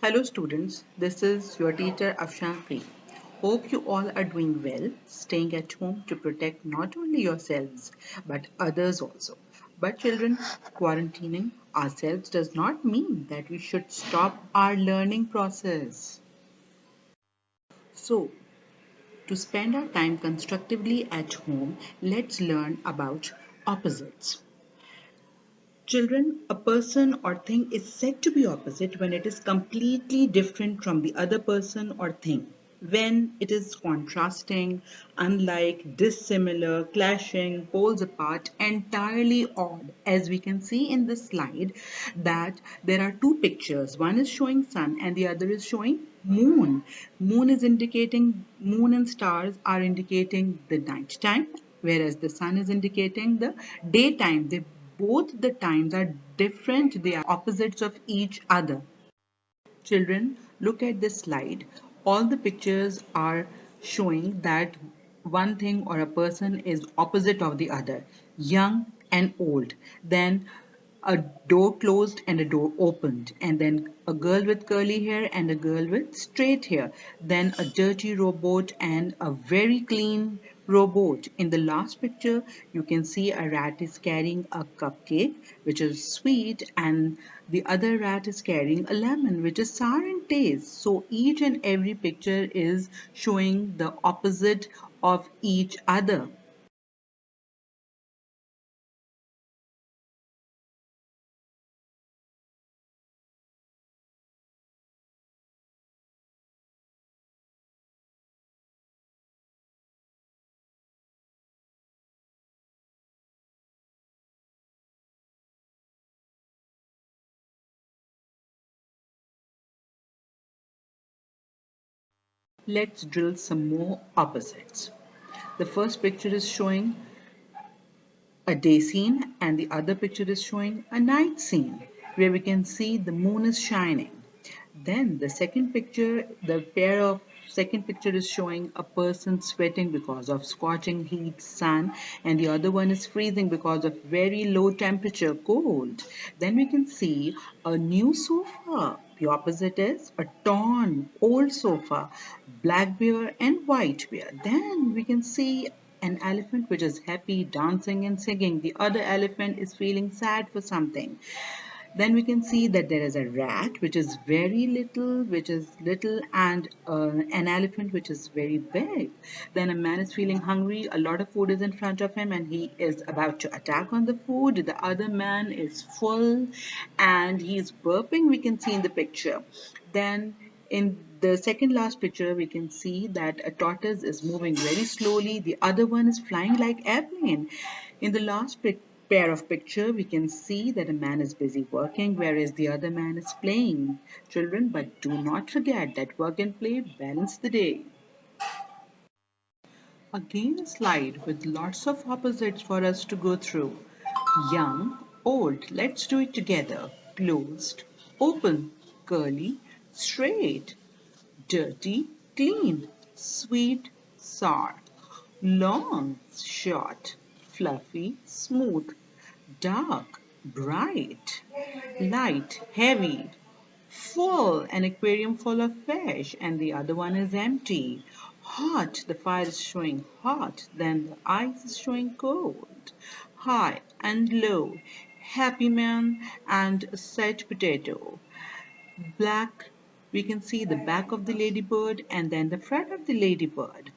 Hello students, this is your teacher Afshan. Hope you all are doing well, staying at home to protect not only yourselves but others also. But children, quarantining ourselves does not mean that we should stop our learning process. So, to spend our time constructively at home, let's learn about opposites. Children, a person or thing is said to be opposite when it is completely different from the other person or thing. When it is contrasting, unlike, dissimilar, clashing, poles apart, entirely odd, as we can see in this slide, that there are two pictures. One is showing sun and the other is showing moon. Moon and stars are indicating the night time, whereas the sun is indicating the daytime. Both the times are different, they are opposites of each other. Children, look at this slide. All the pictures are showing that one thing or a person is opposite of the other, young and old. Then a door closed and a door opened, and then a girl with curly hair and a girl with straight hair, then a dirty robot and a very clean robot. In the last picture you can see a rat is carrying a cupcake which is sweet, and the other rat is carrying a lemon which is sour in taste. So each and every picture is showing the opposite of each other. Let's drill some more opposites. The first picture is showing a day scene and the other picture is showing a night scene where we can see the moon is shining. Then the second picture is showing a person sweating because of scorching heat sun, and the other one is freezing because of very low temperature cold. Then we can see a new sofa. The opposite is a torn old sofa, black bear and white bear. Then we can see an elephant which is happy, dancing and singing. The other elephant is feeling sad for something. Then we can see that there is a rat which is very little, and an elephant which is very big. Then a man is feeling hungry, a lot of food is in front of him and he is about to attack on the food. The other man is full and he is burping, we can see in the picture. Then in the second last picture, we can see that a tortoise is moving very slowly. The other one is flying like airplane. In the last pair of picture, we can see that a man is busy working, whereas the other man is playing. Children, but do not forget that work and play balance the day. Again, a slide with lots of opposites for us to go through. Young, old, let's do it together. Closed, open, curly, straight, dirty, clean, sweet, sour, long, short, fluffy, smooth, dark, bright, light, heavy, full, an aquarium full of fish, and the other one is empty. Hot, the fire is showing hot, then the ice is showing cold. High and low, happy man and a sad potato. Black, we can see the back of the ladybird and then the front of the ladybird.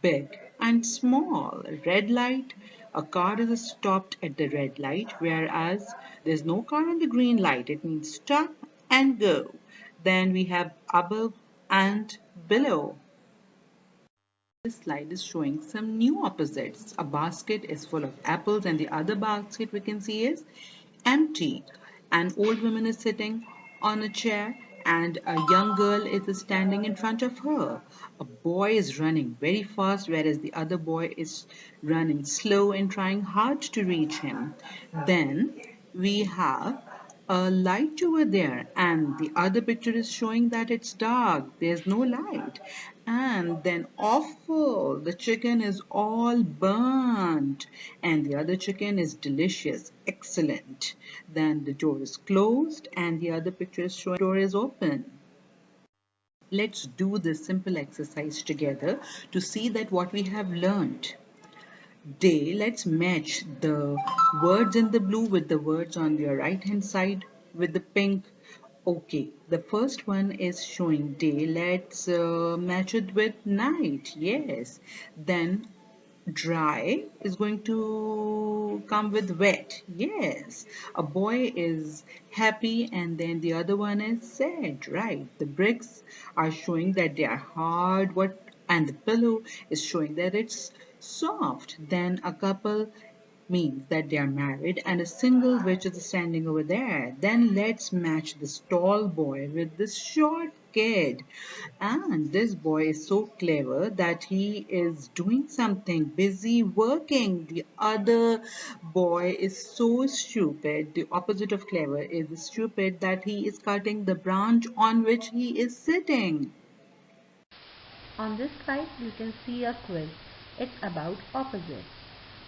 Big and small, red light, a car is stopped at the red light, whereas there's no car on the green light. It means stop and go. Then we have above and below. This slide is showing some new opposites. A basket is full of apples and the other basket we can see is empty. An old woman is sitting on a chair and a young girl is standing in front of her. A boy is running very fast, whereas the other boy is running slow and trying hard to reach him. Then we have a light over there, and the other picture is showing that it's dark, there's no light. And then awful, the chicken is all burnt and the other chicken is delicious, excellent. Then the door is closed and the other picture is showing the door is open. Let's do this simple exercise together to see that what we have learned. Day, let's match the words in the blue with the words on your right hand side with the pink. Okay, the first one is showing day. Let's match it with night. Yes. Then dry is going to come with wet. Yes. A boy is happy and then the other one is sad, right? The bricks are showing that they are hard, what and the pillow is showing that it's soft. Then a couple means that they are married and a single witch is standing over there. Then let's match this tall boy with this short kid. And this boy is so clever that he is doing something, busy working. The other boy is so stupid. The opposite of clever is stupid that he is cutting the branch on which he is sitting. On this slide you can see a quiz. It's about opposites.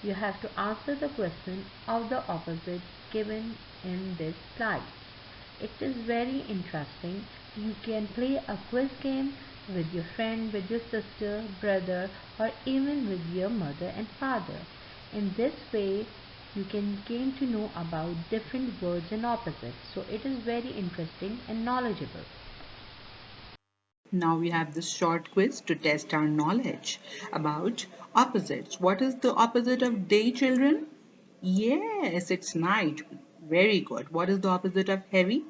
You have to answer the question of the opposite given in this slide. It is very interesting. You can play a quiz game with your friend, with your sister, brother, or even with your mother and father. In this way, you can gain to know about different words and opposites. So it is very interesting and knowledgeable. Now we have this short quiz to test our knowledge about opposites. What is the opposite of day, children? Yes, it's night. Very good. What is the opposite of heavy?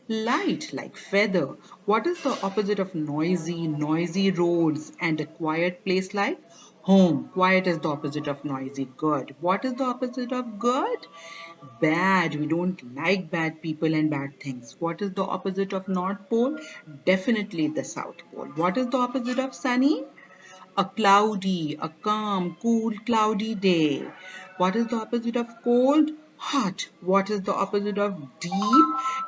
Light, like feather. What is the opposite of noisy? Noisy roads and a quiet place like home. Quiet is the opposite of noisy. Good. What is the opposite of good? Bad. We don't like bad people and bad things. What is the opposite of North Pole? Definitely the South Pole. What is the opposite of sunny? A cloudy, a calm, cool, cloudy day. What is the opposite of cold? Hot. What is the opposite of deep?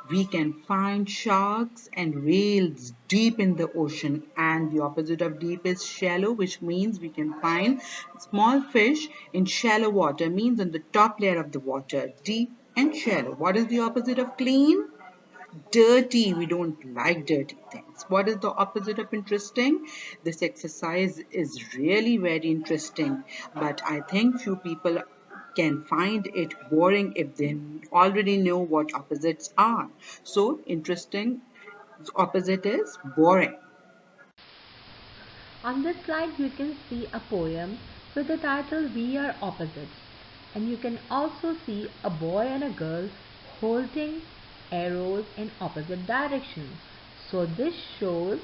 We can find sharks and whales deep in the ocean. And the opposite of deep is shallow, which means we can find small fish in shallow water, means in the top layer of the water. Deep and shallow. What is the opposite of clean? Dirty. We don't like dirty things. What is the opposite of interesting? This exercise is really very interesting, but I think few people can find it boring if they already know what opposites are. So interesting opposite is boring. On this slide you can see a poem with the title We Are Opposites, and you can also see a boy and a girl holding arrows in opposite directions. So this shows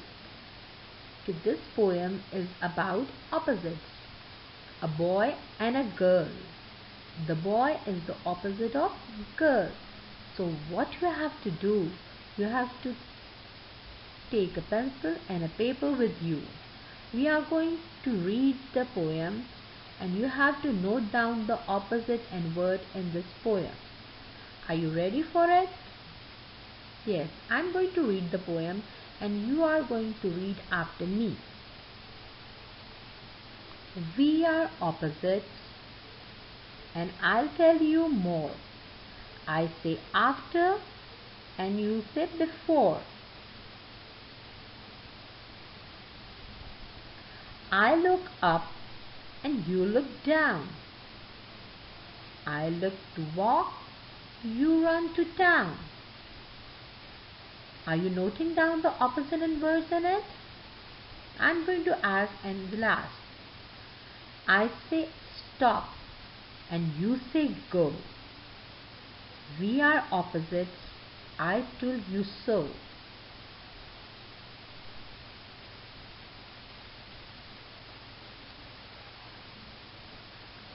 that this poem is about opposites. A boy and a girl. The boy is the opposite of girl. So what you have to do, you have to take a pencil and a paper with you. We are going to read the poem and you have to note down the opposite and word in this poem. Are you ready for it? Yes, I'm going to read the poem and you are going to read after me. We are opposites and I'll tell you more. I say after and you say before. I look up and you look down. I look to walk, you run to town. Are you noting down the opposite and words in it? I'm going to ask and will ask. I say stop and you say go. We are opposites, I told you so.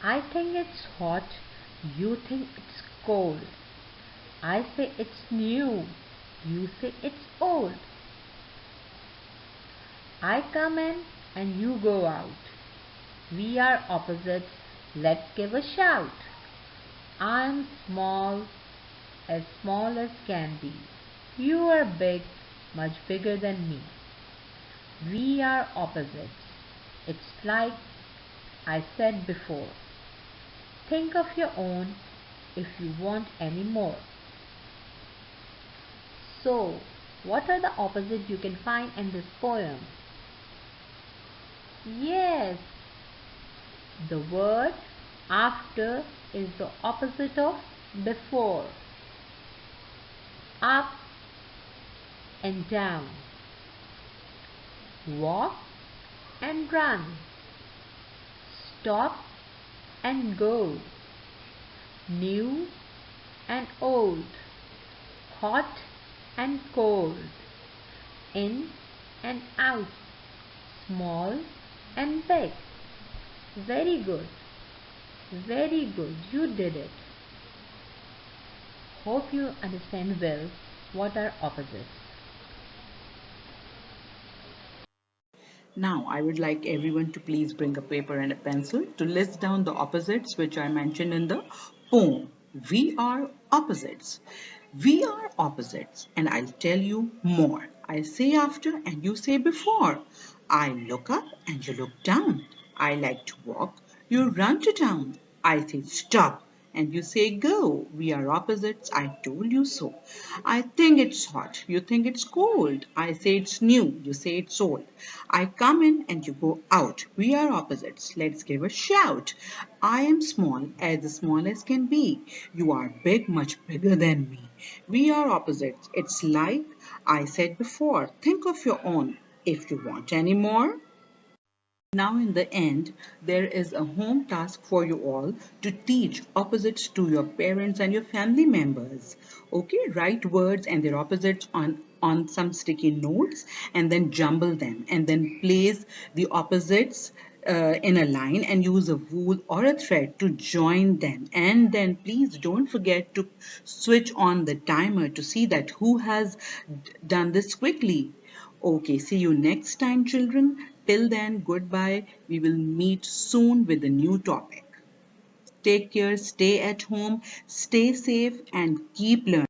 I think it's hot, you think it's cold. I say it's new, you say it's old. I come in and you go out. We are opposites, let's give a shout. I'm small as can be. You are big, much bigger than me. We are opposites. It's like I said before. Think of your own if you want any more. So, What are the opposites you can find in this poem? Yes, the word after is the opposite of before. Up and down. Walk and run. Stop and go. New and old. Hot and cold. In and out. Small and big. Very good. Very good. You did it. Hope you understand well what are opposites. Now, I would like everyone to please bring a paper and a pencil to list down the opposites which are mentioned in the poem. We are opposites. We are opposites, and I'll tell you more. I say after and you say before. I look up and you look down. I like to walk, you run to town. I say stop and you say go. We are opposites, I told you so. I think it's hot, you think it's cold. I say it's new, you say it's old. I come in and you go out. We are opposites, let's give a shout. I am small, as the smallest can be. You are big, much bigger than me. We are opposites, it's like I said before. Think of your own if you want any more. Now in the end, there is a home task for you all to teach opposites to your parents and your family members. Okay, write words and their opposites on some sticky notes and then jumble them and then place the opposites in a line and use a wool or a thread to join them. And then please don't forget to switch on the timer to see that who has done this quickly. Okay, see you next time, children. Till then, goodbye. We will meet soon with a new topic. Take care, stay at home, stay safe, and keep learning.